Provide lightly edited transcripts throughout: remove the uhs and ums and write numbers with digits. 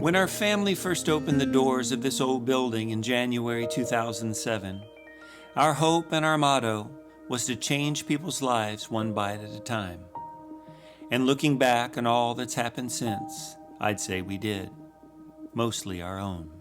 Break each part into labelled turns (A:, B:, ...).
A: When our family first opened the doors of this old building in January 2007, our hope and our motto was to change people's lives one bite at a time. And looking back on all that's happened since, I'd say we did. Mostly our own.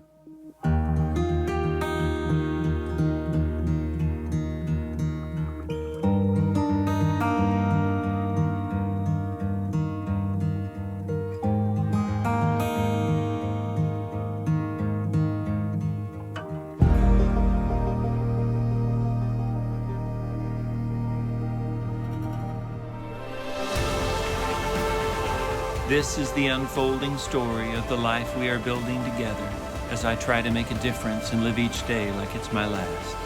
A: This is the unfolding story of the life we are building together as I try to make a difference and live each day like it's my last.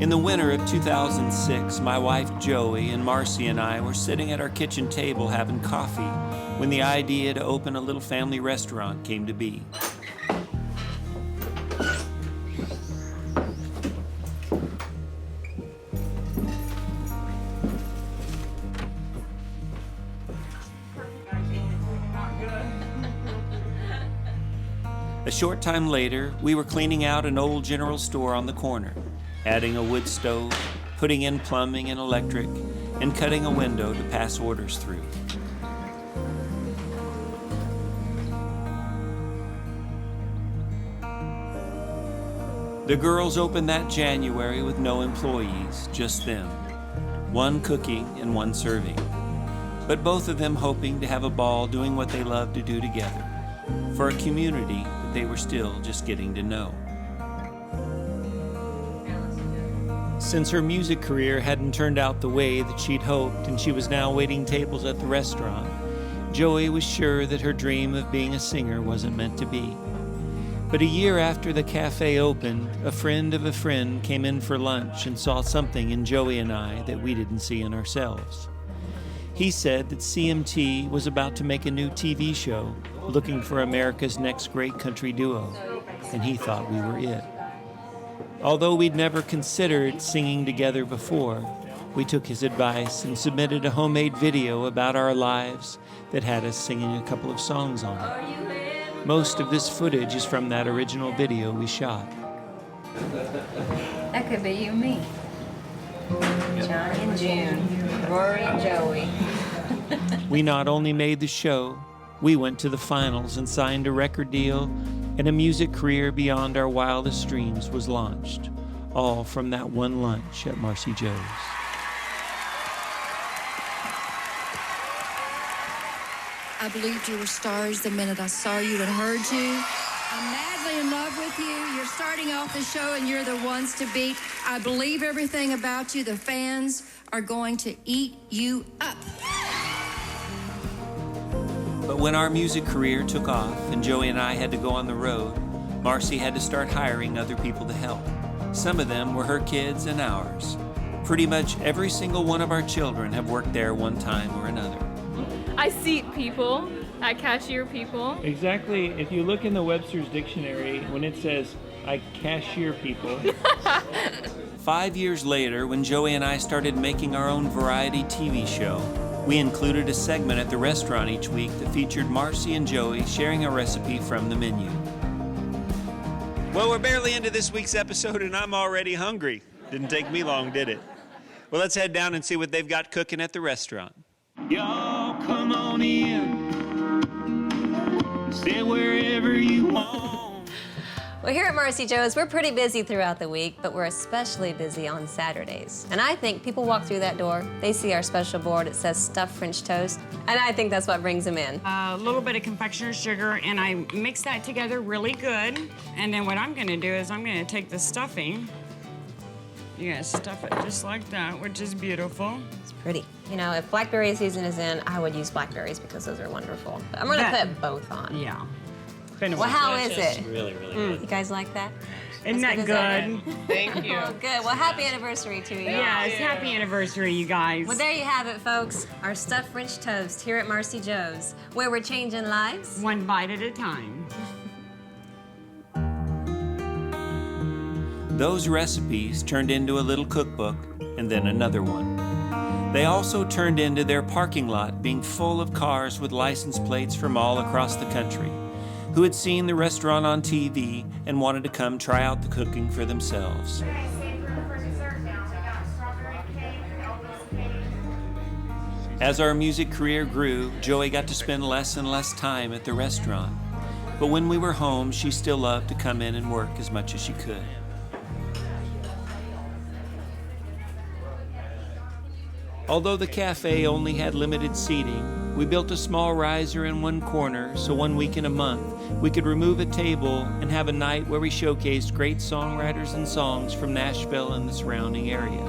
A: In the winter of 2006, my wife Joey and Marcy and I were sitting at our kitchen table having coffee when the idea to open a little family restaurant came to be. A short time later, we were cleaning out an old general store on the corner, adding a wood stove, putting in plumbing and electric, and cutting a window to pass orders through. The girls opened that January with no employees, just them. One cooking and one serving. But both of them hoping to have a ball doing what they love to do together, for a community that they were still just getting to know. Since her music career hadn't turned out the way that she'd hoped and she was now waiting tables at the restaurant, Joey was sure that her dream of being a singer wasn't meant to be. But a year after the cafe opened, a friend of a friend came in for lunch and saw something in Joey and I that we didn't see in ourselves. He said that CMT was about to make a new TV show looking for America's next great country duo, and he thought we were it. Although we'd never considered singing together before, we took his advice and submitted a homemade video about our lives that had us singing a couple of songs on it. Most of this footage is from that original video we shot.
B: That could be you and me. Johnny and June, Rory and Joey.
A: We not only made the show, we went to the finals and signed a record deal, and a music career beyond our wildest dreams was launched, all from that one lunch at Marcy Joe's.
C: I believed you were stars the minute I saw you and heard you. I'm madly in love with you. You're starting off the show and you're the ones to beat. I believe everything about you. The fans are going to eat you up.
A: But when our music career took off and Joey and I had to go on the road, Marcy had to start hiring other people to help. Some of them were her kids and ours. Pretty much every single one of our children have worked there one time or another.
D: I seat people, I cashier people.
A: Exactly. If you look in the Webster's dictionary, when it says, I cashier people. 5 years later, when Joey and I started making our own variety TV show, we included a segment at the restaurant each week that featured Marcy and Joey sharing a recipe from the menu. Well, we're barely into this week's episode and I'm already hungry. Didn't take me long, did it? Well, let's head down and see what they've got cooking at the restaurant. Y'all come on in, sit wherever you want.
E: Well, here at Marcy Joe's, we're pretty busy throughout the week, but we're especially busy on Saturdays. And I think people walk through that door, they see our special board, it says stuffed French toast, and I think that's what brings them in.
F: A little bit of confectioner's sugar, and I mix that together really good. And then what I'm gonna do is I'm gonna take the stuffing, you're gonna stuff it just like that, which is beautiful.
E: It's pretty. You know, if blackberry season is in, I would use blackberries because those are wonderful. But I'm gonna put both on.
F: Yeah.
E: Well, how is it?
A: Really, really good.
E: You guys like that?
F: Isn't that good?
D: Thank you.
E: Oh, good. Well, happy anniversary to you.
F: Yes, happy anniversary, you guys.
E: Well, there you have it, folks. Our stuffed French toast here at Marcy Joe's, where we're changing lives
F: one bite at a time.
A: Those recipes turned into a little cookbook and then another one. They also turned into their parking lot being full of cars with license plates from all across the country who had seen the restaurant on TV and wanted to come try out the cooking for themselves. As our music career grew, Joey got to spend less and less time at the restaurant. But when we were home, she still loved to come in and work as much as she could. Although the cafe only had limited seating, we built a small riser in one corner so 1 week in a month we could remove a table and have a night where we showcased great songwriters and songs from Nashville and the surrounding area.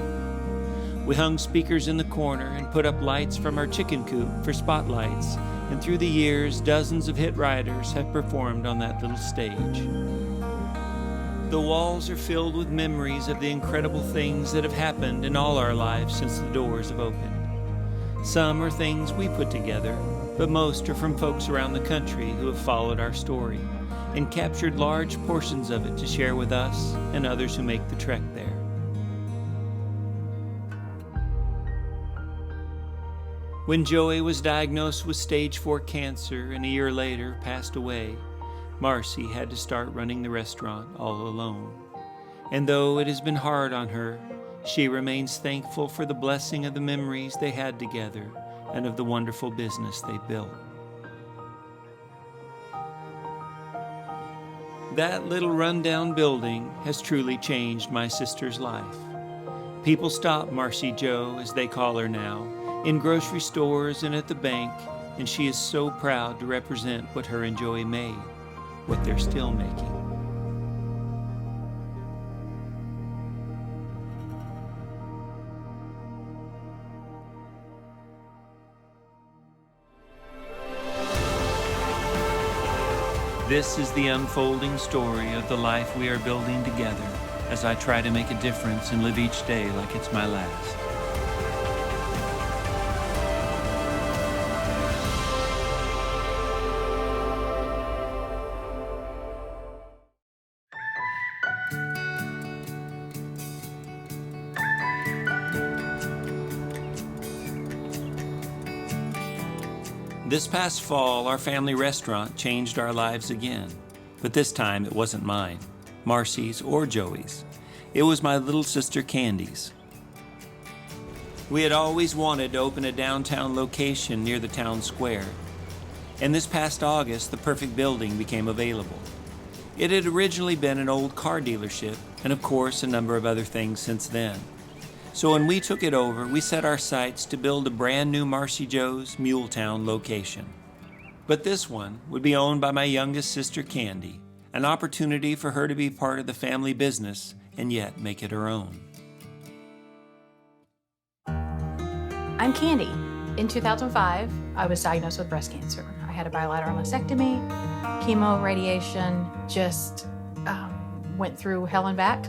A: We hung speakers in the corner and put up lights from our chicken coop for spotlights, and through the years, dozens of hit writers have performed on that little stage. The walls are filled with memories of the incredible things that have happened in all our lives since the doors have opened. Some are things we put together, but most are from folks around the country who have followed our story and captured large portions of it to share with us and others who make the trek there. When Joey was diagnosed with stage 4 cancer and a year later passed away, Marcy had to start running the restaurant all alone. And though it has been hard on her, she remains thankful for the blessing of the memories they had together and of the wonderful business they built. That little rundown building has truly changed my sister's life. People stop Marcy Joe, as they call her now, in grocery stores and at the bank, and she is so proud to represent what her and Joey made, what they're still making. This is the unfolding story of the life we are building together as I try to make a difference and live each day like it's my last. This past fall, our family restaurant changed our lives again. But this time, it wasn't mine, Marcy's, or Joey's. It was my little sister Candy's. We had always wanted to open a downtown location near the town square. And this past August, the perfect building became available. It had originally been an old car dealership, and of course, a number of other things since then. So when we took it over, we set our sights to build a brand new Marcy Joe's MULETOWN location. But this one would be owned by my youngest sister Candy, an opportunity for her to be part of the family business and yet make it her own.
G: I'm Candy. In 2005, I was diagnosed with breast cancer. I had a bilateral mastectomy, chemo, radiation, just went through hell and back.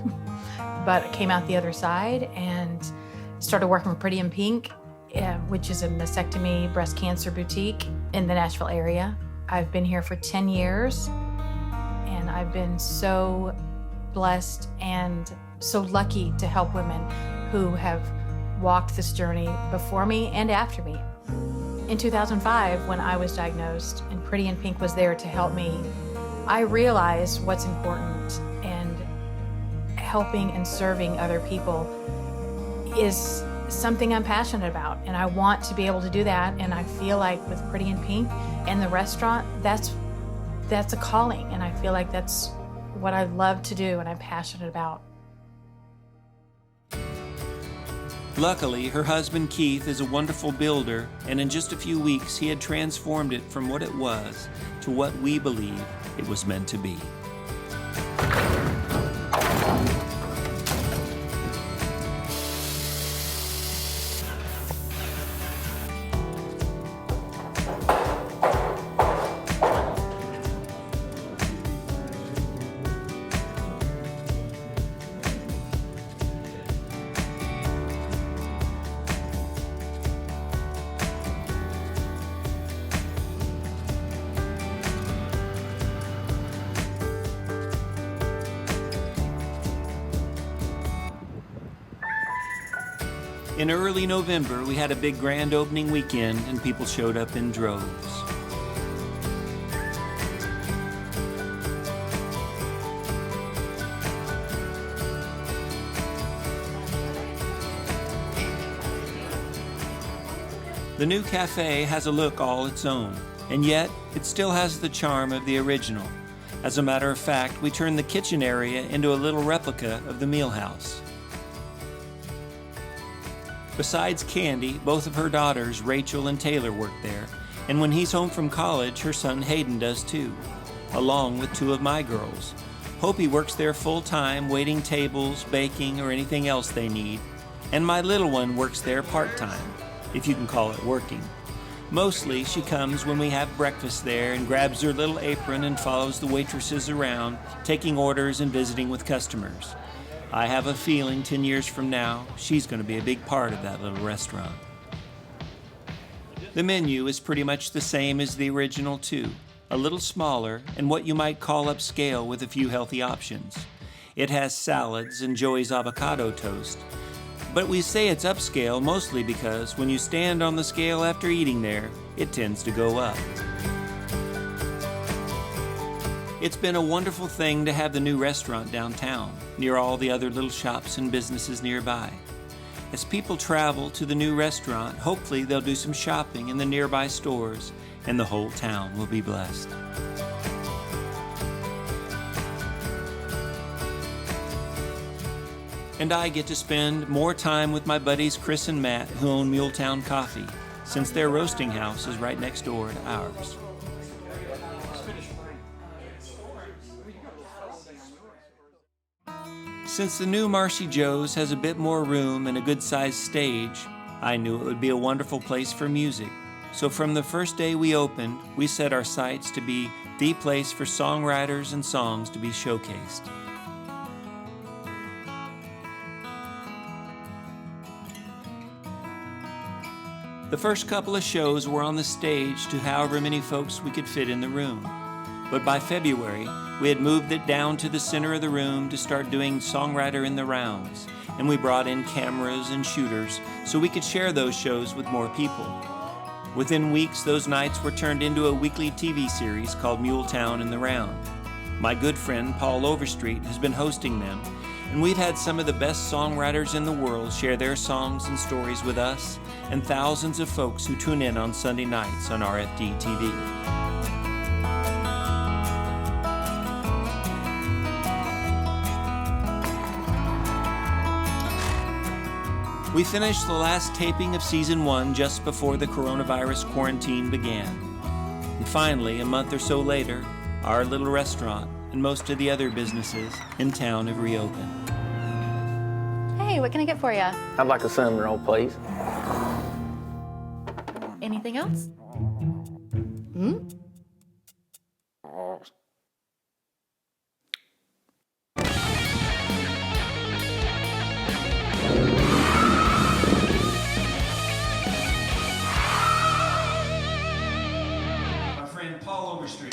G: But I came out the other side and started working with Pretty in Pink, which is a mastectomy breast cancer boutique in the Nashville area. I've been here for 10 years, and I've been so blessed and so lucky to help women who have walked this journey before me and after me. In 2005, when I was diagnosed and Pretty in Pink was there to help me, I realized what's important, and helping and serving other people is something I'm passionate about, and I want to be able to do that. And I feel like with Pretty in Pink and the restaurant, that's a calling, and I feel like that's what I love to do and I'm passionate about.
A: Luckily, her husband Keith is a wonderful builder, and in just a few weeks he had transformed it from what it was to what we believe it was meant to be. In early November, we had a big grand opening weekend and people showed up in droves. The new cafe has a look all its own, and yet it still has the charm of the original. As a matter of fact, we turned the kitchen area into a little replica of the Mealhouse. Besides Candy, both of her daughters, Rachel and Taylor, work there, and when he's home from college, her son Hayden does too, along with two of my girls. Hopi works there full-time, waiting tables, baking, or anything else they need, and my little one works there part-time, if you can call it working. Mostly, she comes when we have breakfast there and grabs her little apron and follows the waitresses around, taking orders and visiting with customers. I have a feeling 10 years from now, she's going to be a big part of that little restaurant. The menu is pretty much the same as the original too, a little smaller and what you might call upscale with a few healthy options. It has salads and Joey's avocado toast. But we say it's upscale mostly because when you stand on the scale after eating there, it tends to go up. It's been a wonderful thing to have the new restaurant downtown, near all the other little shops and businesses nearby. As people travel to the new restaurant, hopefully they'll do some shopping in the nearby stores, and the whole town will be blessed. And I get to spend more time with my buddies Chris and Matt, who own MULETOWN Coffee, since their roasting house is right next door to ours. Since the new Marcy Joe's has a bit more room and a good-sized stage, I knew it would be a wonderful place for music. So from the first day we opened, we set our sights to be the place for songwriters and songs to be showcased. The first couple of shows were on the stage to however many folks we could fit in the room. But by February, we had moved it down to the center of the room to start doing Songwriter in the Rounds, and we brought in cameras and shooters so we could share those shows with more people. Within weeks, those nights were turned into a weekly TV series called MULETOWN in the Round. My good friend Paul Overstreet has been hosting them, and we've had some of the best songwriters in the world share their songs and stories with us, and thousands of folks who tune in on Sunday nights on RFD TV. We finished the last taping of Season 1 just before the coronavirus quarantine began. And finally, a month or so later, our little restaurant and most of the other businesses in town have reopened.
H: Hey, what can I get for you?
I: I'd like a cinnamon roll, please.
H: Anything else?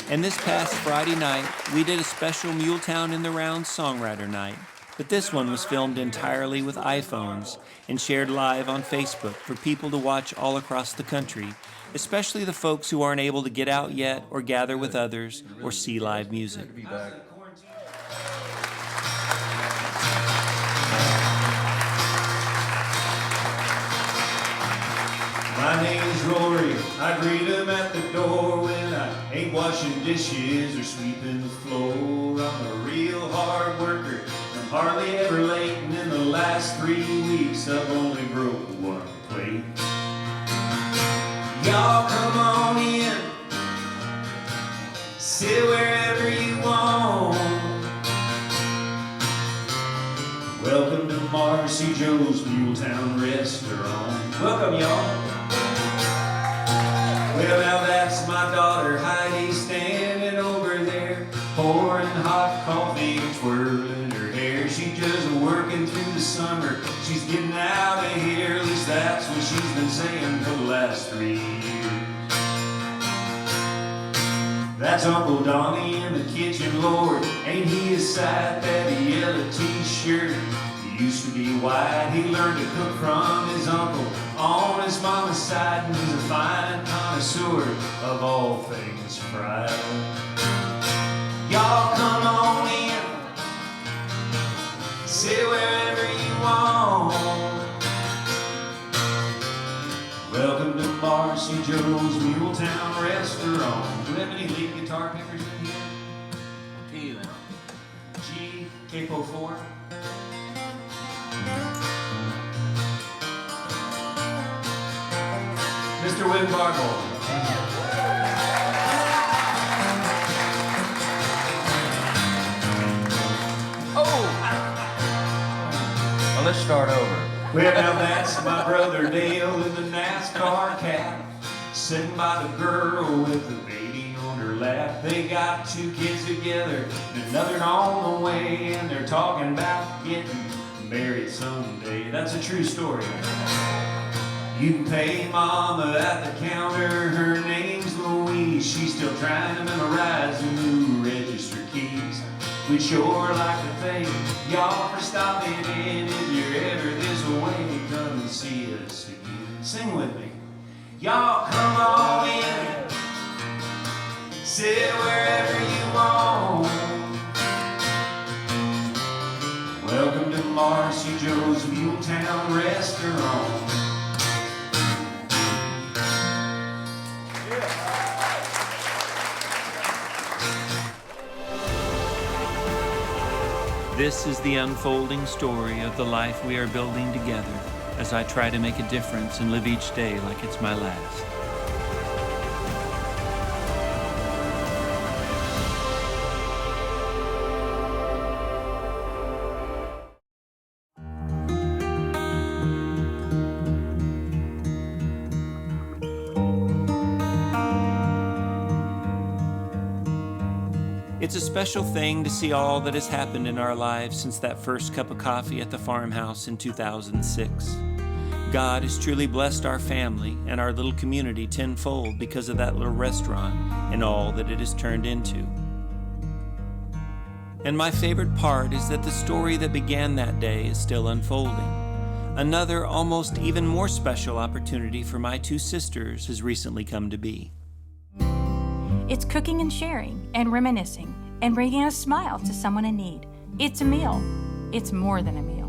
A: And this past Friday night, we did a special MULETOWN in the Round songwriter night. But this one was filmed entirely with iPhones and shared live on Facebook for people to watch all across the country, especially the folks who aren't able to get out yet or gather with others or see live music.
J: My name's Rory. I greet him at the door when I ain't washing dishes or sweeping the floor. I'm a real hard worker. I'm hardly ever late, and in the last 3 weeks I've only broke one plate. Y'all come on in, sit wherever you want. Welcome to Marcy Joe's MULETOWN Restaurant. Welcome, y'all. Well, now that's my daughter Heidi standing over there, pouring hot coffee and twirling her hair. She's just working through the summer. She's getting out of here, at least that's what she's been saying for the last 3 years. That's Uncle Donnie in the kitchen, Lord. Ain't he a sight, that yellow t-shirt, used to be white. He learned to cook from his uncle on his mama's side, and he's a fine connoisseur of all things fried. Y'all come on in, sit wherever you want. Welcome to Marcy Joe's MULETOWN restaurant. Do we have any lead guitar pickers in here?
I: Okay, then.
J: G, Capo 4. Mr. Wimbargle.
I: Well, let's start over.
J: Well, now that's my brother Dale in the NASCAR cap, sitting by the girl with the baby on her lap. They got 2 kids together, and another on the way, and they're talking about getting married someday. That's a true story. You can pay mama at the counter, her name's Louise. She's still trying to memorize the new register keys. We'd sure like to thank y'all for stopping in. If you're ever this way, come and see us again. Sing with me. Y'all come on in, sit wherever you want. Welcome to Marcy Joe's MULETOWN restaurant.
A: This is the unfolding story of the life we are building together as I try to make a difference and live each day like it's my last. It's a special thing to see all that has happened in our lives since that first cup of coffee at the farmhouse in 2006. God has truly blessed our family and our little community tenfold because of that little restaurant and all that it has turned into. And my favorite part is that the story that began that day is still unfolding. Another, almost even more special opportunity for my 2 sisters has recently come to be.
H: It's cooking and sharing and reminiscing and bringing a smile to someone in need. It's a meal. It's more than a meal.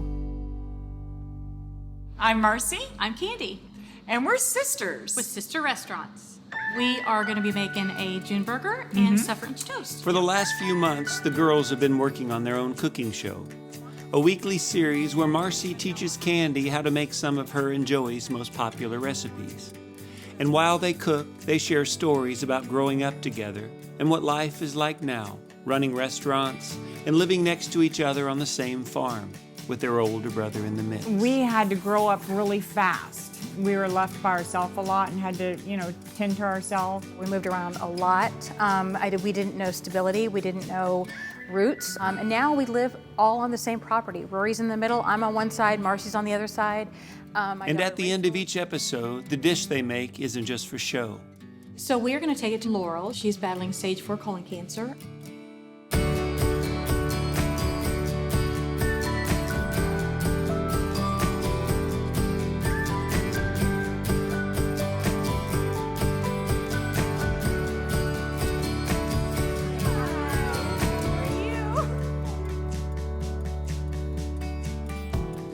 F: I'm Marcy,
G: I'm Candy
F: and we're sisters.
G: with Sister Restaurants. We are going to be making a June burger and stuffed French toast.
A: For the last few months, the girls have been working on their own cooking show, a weekly series where Marcy teaches Candy how to make some of her and Joey's most popular recipes. And while they cook, they share stories about growing up together and what life is like now, running restaurants and living next to each other on the same farm with their older brother in the mix.
F: We had to grow up really fast. We were left by ourselves a lot and had to, tend to ourselves.
G: We moved around a lot. We didn't know stability. We didn't know roots. And now we live all on the same property. Rory's in the middle. I'm on one side. Marcy's on the other side.
A: And at the end of each episode, the dish they make isn't just for show.
G: So we're going to take it to Laurel. She's battling stage 4 colon cancer.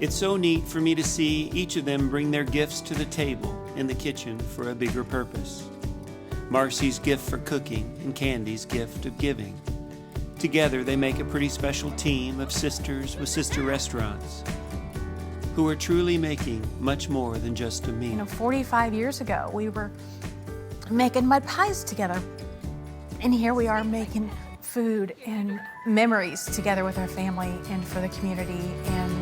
A: It's so neat for me to see each of them bring their gifts to the table in the kitchen for a bigger purpose. Marcy's gift for cooking and Candy's gift of giving. Together they make a pretty special team of sisters with sister restaurants who are truly making much more than just a meal.
G: 45 years ago, we were making mud pies together. And here we are making food and memories together with our family and for the community. And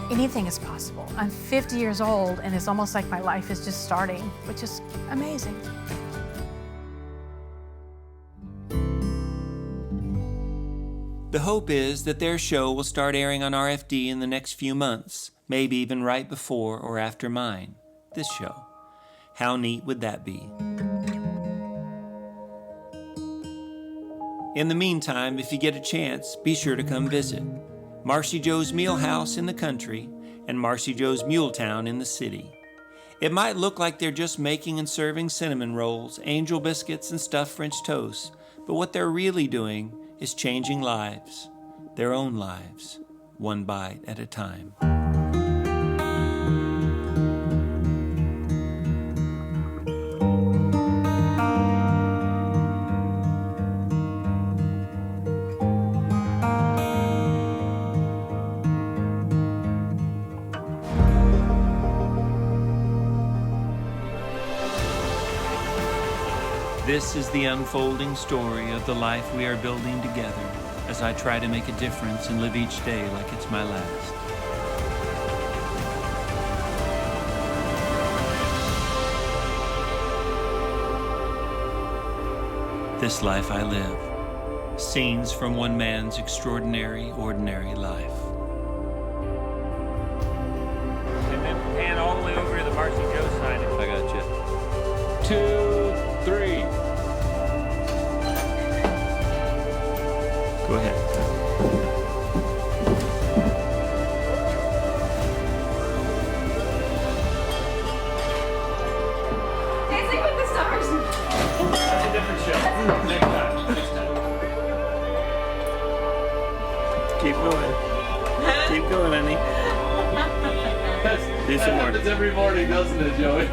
G: anything is possible. I'm 50 years old and it's almost like my life is just starting, which is amazing.
A: The hope is that their show will start airing on RFD in the next few months, maybe even right before or after mine, this show. How neat would that be? In the meantime, if you get a chance, be sure to come visit. Marcy Joe's Mealhouse in the country and Marcy Joe's MULETOWN in the city. It might look like they're just making and serving cinnamon rolls, angel biscuits, and stuffed French toast, but what they're really doing is changing lives, their own lives, one bite at a time. This is the unfolding story of the life we are building together as I try to make a difference and live each day like it's my last. This life I live. Scenes from one man's extraordinary, ordinary life. And then pan all the way over to the Marcy Joe side. I got you. 2, 3. Go ahead.
B: Dancing with the Stars.
A: That's a different show. Next time. Keep going. Keep going, honey. Do some more.
I: That happens every morning, doesn't it, Joey?